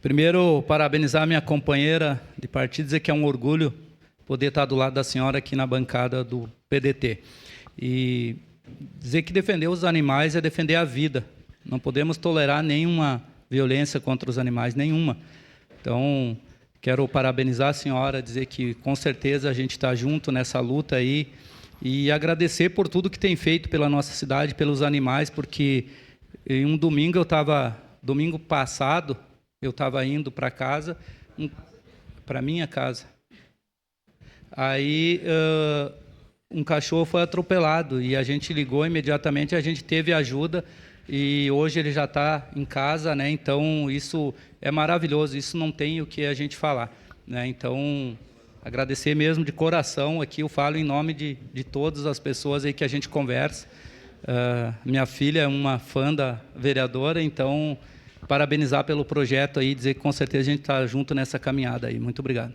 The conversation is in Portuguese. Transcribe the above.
Primeiro, parabenizar a minha companheira de partido, dizer que é um orgulho poder estar do lado da senhora aqui na bancada do PDT. E dizer que defender os animais é defender a vida. Não podemos tolerar nenhuma violência contra os animais, nenhuma. Então, quero parabenizar a senhora, dizer que, com certeza, a gente está junto nessa luta aí e agradecer por tudo que tem feito pela nossa cidade, pelos animais, porque em um domingo domingo passado, eu estava indo para casa, para minha casa. Aí um cachorro foi atropelado e a gente ligou imediatamente, a gente teve ajuda e hoje ele já está em casa, né? Então isso é maravilhoso, isso não tem o que a gente falar, né? Então agradecer mesmo de coração aqui, eu falo em nome de todas as pessoas aí que a gente conversa. Minha filha é uma fã da vereadora, então parabenizar pelo projeto aí, dizer que com certeza a gente está junto nessa caminhada aí. Muito obrigado.